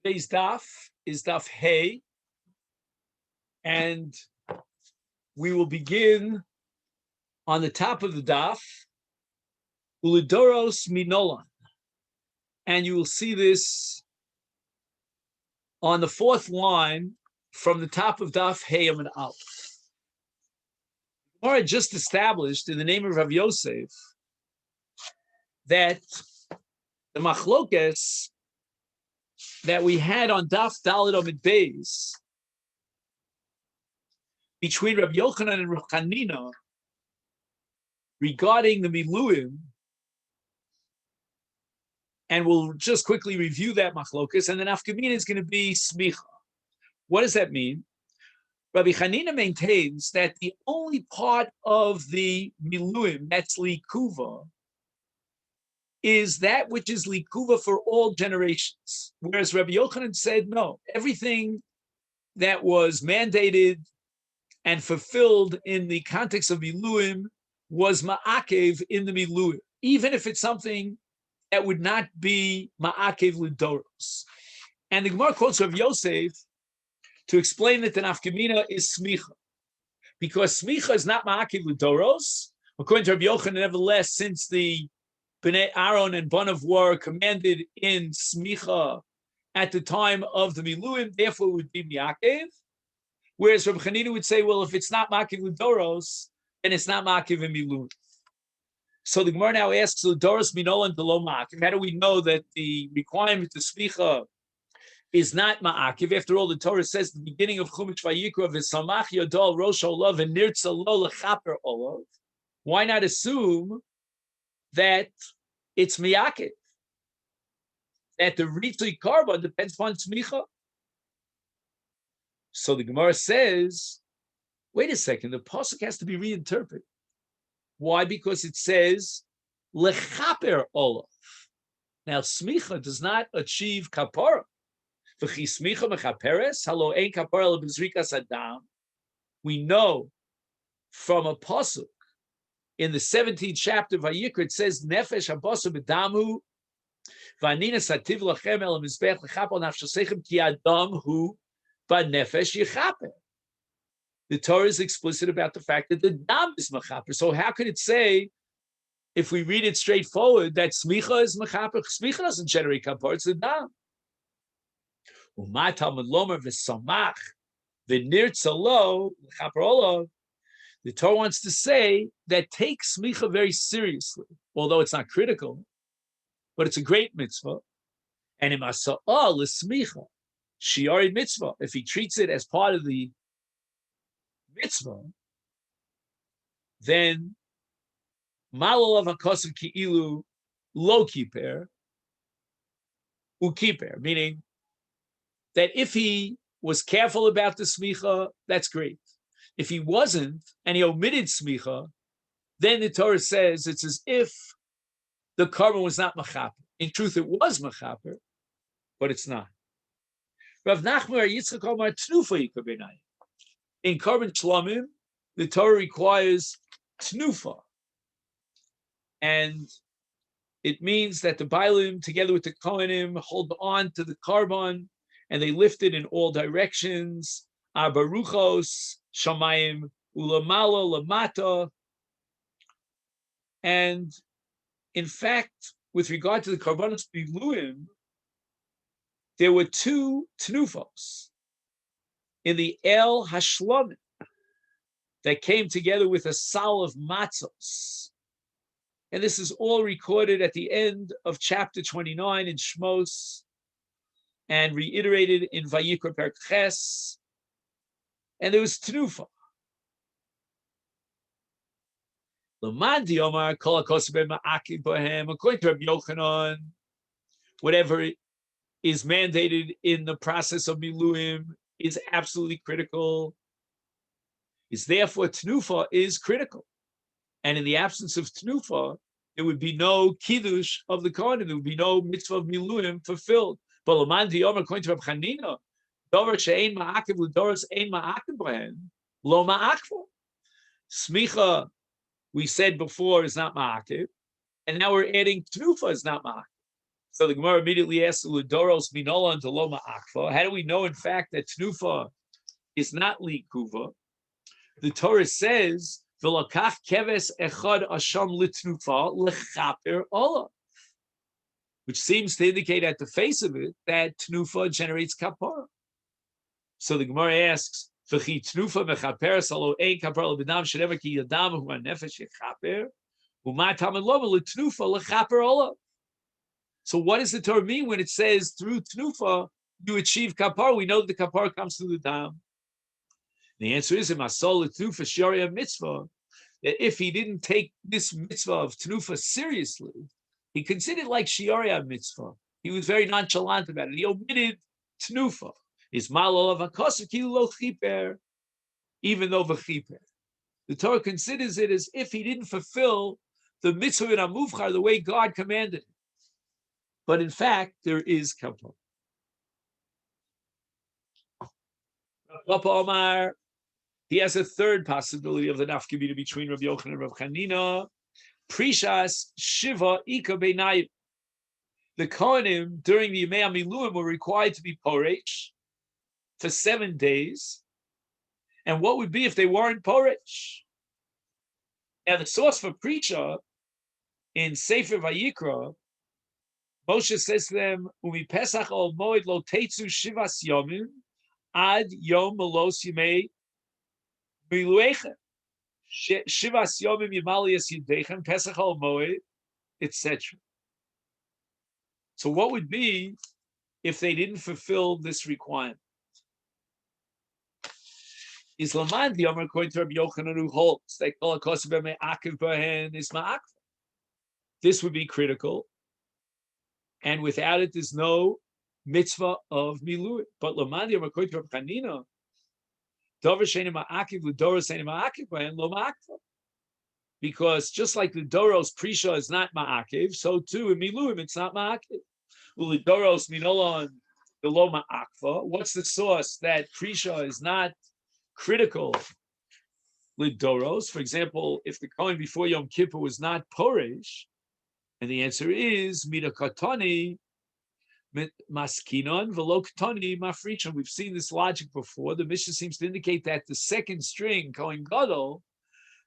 Today's daf is daf Hey, and we will begin on the top of the daf, Ulidoros Minolan. And you will see this on the fourth line from the top of daf Hey and Aleph. Gemara just established in the name of Rav Yosef that the machlokes that we had on daf Dalet Amid Beis between Rav Yochanan and Rav Chanina regarding the Miluim, and we'll just quickly review that machlokas, and then Afkamina is going to be smicha. What does that mean? Rabbi Chanina maintains that the only part of the Miluim that's likuva is that which is likuva for all generations, whereas Rabbi Yochanan said no, everything that was mandated and fulfilled in the context of Miluim was ma'akev in the Miluim, even if it's something that would not be ma'akev lidoros. And the Gemara quotes Rav Yosef to explain that the nafkamina is smicha, because smicha is not ma'akev lidoros. According to Rav Yochanan, nevertheless, since the Bnei Aaron and Banav were commanded in smicha at the time of the Miluim, therefore it would be ma'akev. Whereas Rabbi Chanina would say, well, if it's not ma'akev lidoros, then it's not ma'akev in Miluim. So the Gemara now asks, Lidoros minolan below ma'akev. How do we know that the requirement to smicha is not ma'akev? After all, the Torah says at the beginning of Chumash Vayikra, v'samach yodol rosh olav and nirtza lo lechaper olav. Why not assume that it's ma'akev? That the ritzui karba depends upon smicha. So the Gemara says, wait a second, the pasuk has to be reinterpreted. Why? Because it says lechaper olav. Now, smicha does not achieve kapara. V'chi smicha mechaperes halo ein kapara lebizrikas adam. We know from a pasuk in the 17th chapter of Vayikra, it says nefesh habasu b'damu v'anina sativ lachem el mizbech lechaper nafshosechem ki adam hu b'nefesh yichaper. The Torah is explicit about the fact that the dam is mechaper. So how could it say, if we read it straightforward, that smicha is mechaper? Smicha doesn't generate kapar, it's the dam. The Torah wants to say that take smicha very seriously, although it's not critical, but it's a great mitzvah. And in masa'ah l'smicha, shiari mitzvah, if he treats it as part of the mitzvah, then malol of hakosim ki'ilu lo kiper ukiper, meaning that if he was careful about the smicha, that's great. If he wasn't and he omitted smicha, then the Torah says it's as if the carbon was not mechaper. In truth, it was mechaper, but it's not. Rav Nachman Yitzchak Omar Tnufa Yikabenai. In Karban Shlamim, the Torah requires tnufa. And it means that the Bailim, together with the Kohanim, hold on to the carbon and they lift it in all directions. Abaruchos, Shamayim, Ulamala, Lamata. And in fact, with regard to the Karbanos Biluim, there were two tnufos in the El Hashlamim that came together with a sal of matzos. And this is all recorded at the end of chapter 29 in Shmos and reiterated in Vayikra Perek Ches. And there was Tnufa. According to Rabbi Yochanan, whatever is mandated in the process of Miluim is absolutely critical. Is therefore Tnufa is critical. And in the absence of Tnufa, there would be no Kiddush of the Kohanim, there would be no mitzvah of Miluim fulfilled. But Laman Diyom, according to Reb Chanina, Dover she'ein ma'akev l'doros ein ma'akev b'hen, lo ma'akvo. Smicha, we said before, is not ma'akev, and now we're adding Tnufa is not ma'akev. So the Gemara immediately asks, Ulidoros minola and Loma akfa. How do we know, in fact, that Tnufa is not likuva? The Torah says, "V'lakach keves echad asham litnufa lechaper ola," which seems to indicate at the face of it that Tnufa generates kapara. So the Gemara asks, "V'chi Tnufa mechaper salo ein kapara lebedam shenever ki yadam hu anefesh yechaper u'ma tamen lova litnufa lechaper ola." So what does the Torah mean when it says through Tnufa you achieve kapara? We know that the kapara comes through the dam. The answer is, that if he didn't take this mitzvah of Tnufa seriously, he considered like Shiarya mitzvah. He was very nonchalant about it. He omitted Tnufa. His malol of hakosakilu lo chiper, even though v'chiper. The Torah considers it as if he didn't fulfill the mitzvah in Amuvchar the way God commanded it. But in fact, there is kapara. Papa Omar, he has a third possibility of the nafkamina between Rabbi Yochanan and Rabbi Chanina. Prishas Shiva Ika Beinayim. The Kohanim during the Yemei Miluim were required to be poresh for 7 days. And what would be if they weren't poresh? Now the source for Prisha in Sefer Vayikra, Moshe says to them, "Umi Pesach ol Moed lo teitzu shivas yomim ad yom melos yemei miluechem shivas yomim yimalias yidechem Pesach ol Moed," etc. So what would be if they didn't fulfill this requirement? Is Laman the Omer according to Rabbi Yochanan who holds that kol hakosav me'akiv bahen is ma'akva. This would be critical, and without it, there's no mitzvah of miluim. But Laman the Omer according to Rabbi Chanina, dover she'enim ma'akiv l'doros she'enim ma'akiv bahen lo ma'akva. Because just like the Doros Prisha is not ma'akiv, so too in miluim it's not ma'akiv. Ulidoros minolon the lo ma'akva. What's the source that Prisha is not critical? Lidoros, for example, if the Kohen before Yom Kippur was not poresh, and the answer is mida katani maskinon velo katani mafrichon. We've seen this logic before. The Mishnah seems to indicate that the second string Kohen Gadol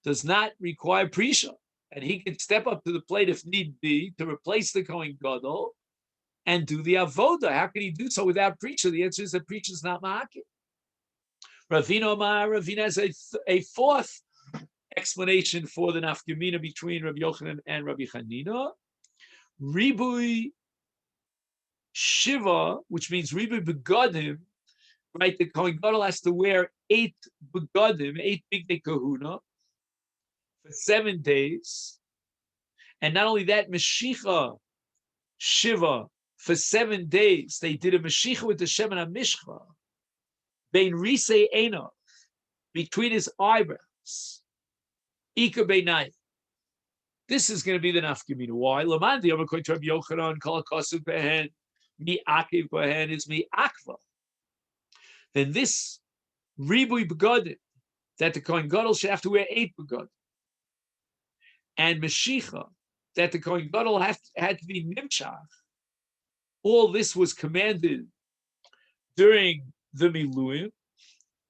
does not require prisha, and he can step up to the plate if need be to replace the Kohen Gadol and do the avoda. How can he do so without prisha? The answer is that prisha is not ma'akid. Ravina has a fourth explanation for the nafkamina between Rabbi Yochanan and Rabbi Chanina. Ribui Shiva, which means Ribui Begadim, right? The Kohen Gadol has to wear 8 Begadim, 8 Bigdei Kahuna, for 7 days. And not only that, Meshicha Shiva, for 7 days, they did a Meshicha with the Shem and HaMishcha, Bein Risei Einav, between his eyebrows. Ika Beinai. This is going to be the nafkamina. Why? Laman the according to Rabbi Yochanan, kol hakosav behen, mi akiv behen is mi akva. Then this ribui begadim, that the Kohen Gadol should have to wear 8 begadim, and Meshicha, that the Kohen Gadol had to be nimshach. All this was commanded during the Miluim.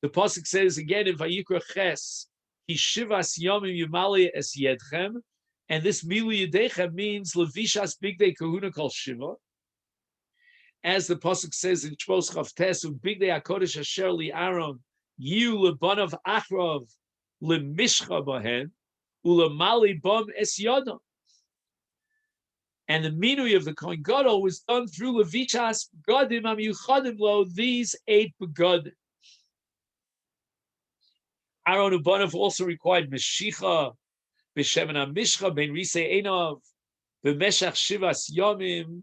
The pasuk says again in Vayikra Ches, Hishivas Yomim Yimali Es Yedchem, and this Milu Yedechem means Levishas Bigdei Kahuna Kol Shiva. As the pasuk says in Shmos Chavtes, Bigdei HaKodesh Asher Li Aaron Yiu Lebanav Achrov Lemishcha Bahen Ulemali Bam Es Yodam. And the minui of the Kohen Gadol was done through Levichas Begadim Amiyuchadim Lo, these 8 begadim. Aaron Ubanav also required Meshicha, B'Shem and HaMishcha, Ben Risei Einav, B'Meshach Shivas Yomim,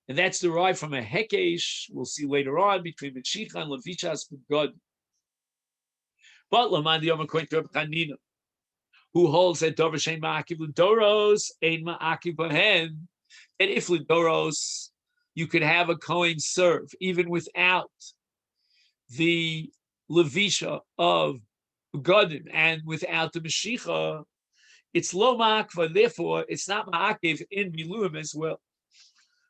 and that's derived from a Hekesh, we'll see later on, between Meshicha and Levichas Begadim. But Laman the Yom according to Rabbi Chanina, who holds that Dover Shein Ma'akiv L'Doros, Ein Ma'akiv Bahen, and if L'Doros, you could have a Kohen serve, even without the Levisha of Begadim and without the Meshicha, it's Lo Ma'akva, therefore it's not Ma'akiv in Miluim as well.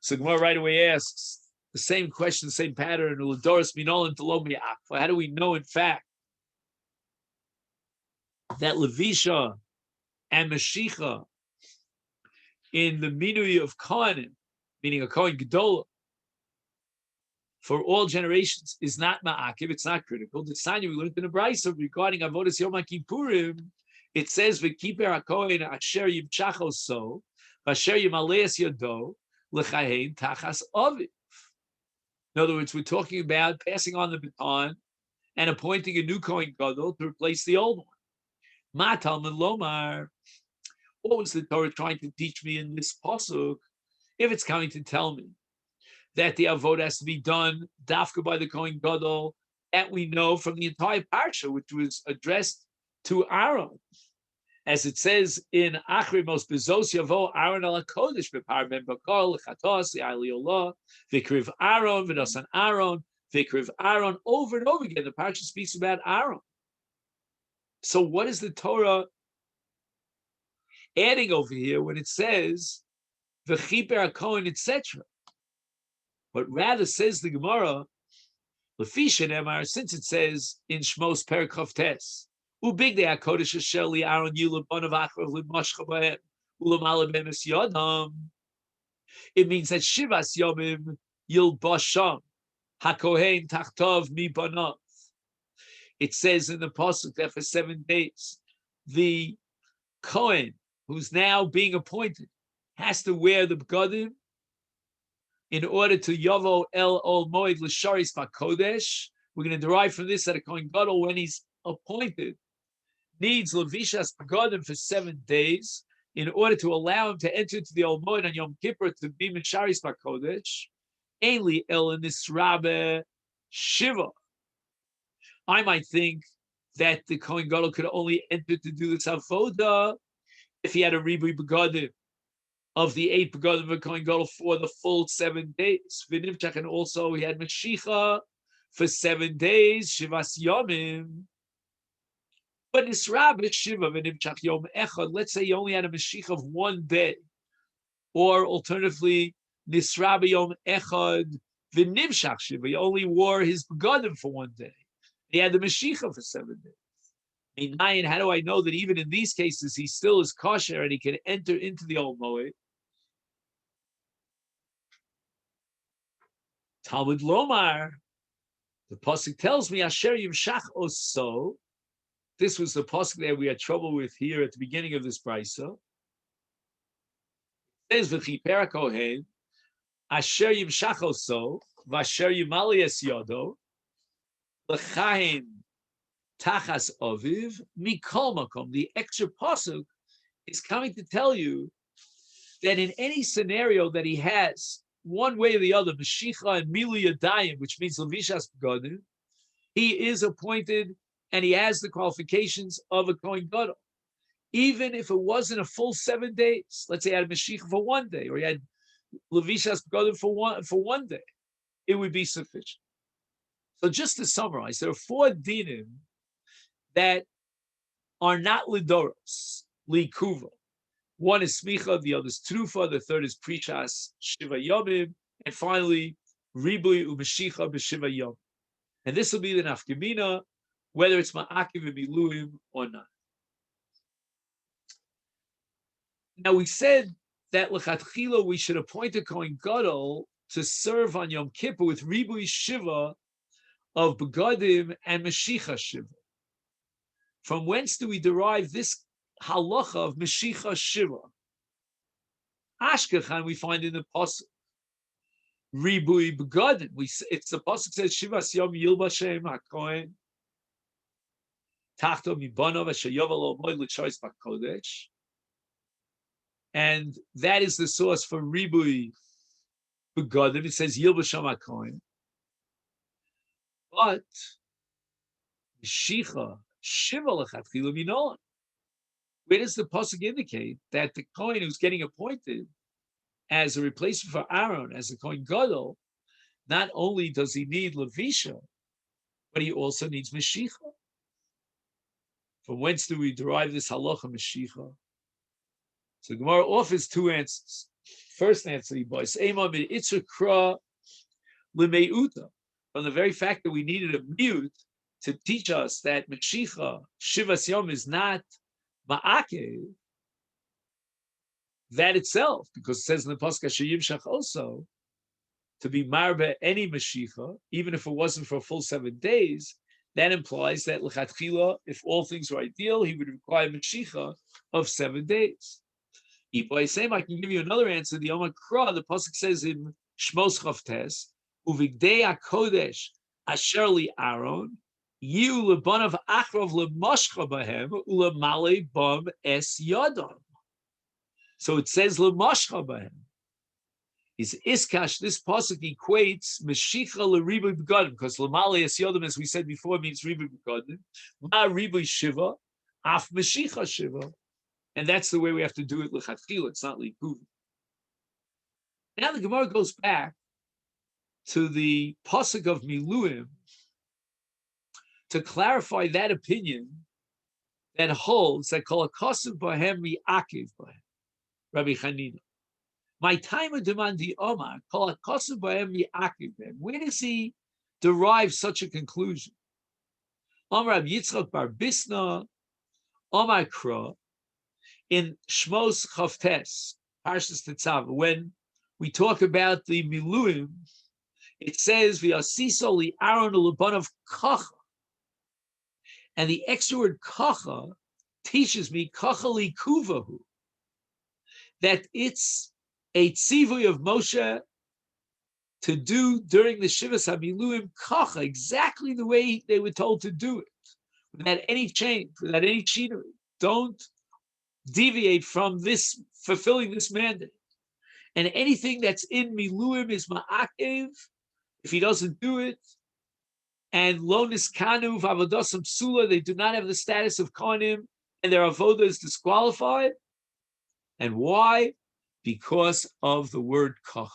So Gemara right away asks the same question, the same pattern. How do we know, in fact, that Levisha and Mashicha in the minui of Kohanim, meaning a Kohen Gedolah, for all generations is not ma'akiv, it's not critical. The Tanya we learned in the Brisa regarding Avodas Yom Kippurim, it says v'kiper hakohen asher yimchacho so v'asher yimaleas yado l'chahein tachas aviv. In other words, we're talking about passing on the baton and appointing a new Kohen Gadol to replace the old one. Ma Talmud Lomar. What was the Torah trying to teach me in this pasuk? If it's coming to tell me that the avodah has to be done dafka by the Kohen Gadol, that we know from the entire parsha, which was addressed to Aaron, as it says in Achri Mos Bezos Yavo Aaron ala Kodesh b'par ben bakol lechatos ya'ali olah v'kriv Aaron v'nosan Aaron v'kriv Aaron, over and over again. The parsha speaks about Aaron. So what is the Torah adding over here when it says v'chiper hakohen, etc.? But rather says the Gemara, Lefisha Nemar, since it says in Shmos Perek Chavtes, Ubig de HaKodesh Asher Li Aaron Yilub Bonav Achrav L'Moshcha B'hem U'Lamala B'Emes Yodam. It means that Shivas Yomim Yil Basham HaKohen Tachtov Mi Banav. It says in the pasuk that for 7 days the Kohen, who's now being appointed, has to wear the B'gadim in order to Yavo El Ol Moed L'Sharis B'Kodesh. We're going to derive from this that a Kohen Gadol, when he's appointed, needs Levishas B'Gadim for 7 days in order to allow him to enter into the Ol Moed on Yom Kippur to be Misharis B'Kodesh. Ainli El Nisrabe Shiva. I might think that the Kohen Gadol could only enter to do this avoda if he had a Ribui B'Gadim of the 8 begadim of Kohen Gadol for the full 7 days. V'nimchach, and also he had Mashicha for 7 days, Shivas Yomim. But Nisrab Shiva v'nimchach Yom Echad. Let's say you only had a Mashicha of 1 day, or alternatively Nisrab Yom Echad v'nimchach Shiva. He only wore his begadim for 1 day. He had the Mashicha for 7 days. Meinayin, how do I know that even in these cases he still is kosher and he can enter into the Ol Moed? Talmud Lomar, the pasuk tells me Asher Yimshach Oso. This was the pasuk that we had trouble with here at the beginning of this brisa. It says v'chiper kohen Asher Yimshach Oso v'Asher Yimalias Yodo l'chayin Tachas Aviv Mikol Makom. The extra pasuk is coming to tell you that in any scenario that he has, one way or the other, Mashicha and Milu Yadayim, which means Levishas B'Gadim, he is appointed and he has the qualifications of a Kohen Gadol. Even if it wasn't a full 7 days, let's say he had Mashicha for 1 day, or he had Levishas B'Gadim for one day, it would be sufficient. So just to summarize, there are 4 dinim that are not lidoros, likuva. One is smicha, the other is trufa, the third is prichas shiva yomim, and finally ribui u'mashicha b'shiva yom. And this will be the nafkamina, whether it's ma'akiv v'miluim or not. Now we said that l'chatchila we should appoint a Kohen Gadol to serve on Yom Kippur with ribui shiva of begadim and mashicha shiva. From whence do we derive this halacha of Mashicha Shiva? Ashkechan we find in the pasuk Ribui Begadim. It's the pasuk says Shivas Yom Yilbashem HaKohen Tachto Mibanav Asher Yovel Omoy L'Chois BaKodesh, and that is the source for Ribui Begadim. It says Yilbashem HaKohen, but Mashicha Shiva lechatchila minon. Where does the pasuk indicate that the Kohen who's getting appointed as a replacement for Aaron, as a Kohen Gadol, not only does he need Levisha, but he also needs Mashicha? From whence do we derive this halacha Mashicha? So the Gemara offers 2 answers. First answer, boys. From the very fact that we needed a mute to teach us that Mashicha, Shivas Yom, is not Ma'akev, that itself, because it says in the Pasuk Sheyimshach also, to be marbe any Mashicha, even if it wasn't for a full 7 days, that implies that L'chatchila, if all things were ideal, he would require Mashicha of 7 days. I can give you another answer. The Yoma Kra, the Pasuk says in Shmos Chavtes, Uvigdei HaKodesh Asher Li Aaron, Yiu Lebanav Achrov Lemoshcha Bahem Ulemale Bam Es Yadam. So it says Lemoshcha Bahem. Is Iskash, this pasuk equates Meshicha LeRibu Begadim, because Lamali Es Yodam, as we said before, means Ribu Begadim. Ma Ribu Shiva, Af Meshicha Shiva. And that's the way we have to do it, L'chatchila, it's not Likuv. Now the Gemara goes back to the pasuk of Miluim to clarify that opinion that holds that Kol HaKosav Bahem Mi'akiv Bahem, Rabbi Chanina. My time of demand the Omar, Kol HaKosav Bahem Mi'akiv Bahem. Where does he derive such a conclusion? Omar Rab Yitzchak Bar Bisna, Omar Kra, in Shmos Chavtes, Parshas Tetzaveh, when we talk about the Miluim, it says V'yasiso li Aaron u'lebanav kacha, and the extra word kacha teaches me kacha li kuvahu, that it's a tzivui of Moshe to do during the Shivas HaMiluim kacha, exactly the way they were told to do it, without any change, without any chinery. Don't deviate from this, fulfilling this mandate. And anything that's in Miluim is ma'akev if he doesn't do it. And lo niskanu v'avodasam psula, they do not have the status of kohanim, and their avodah is disqualified. And why? Because of the word kach.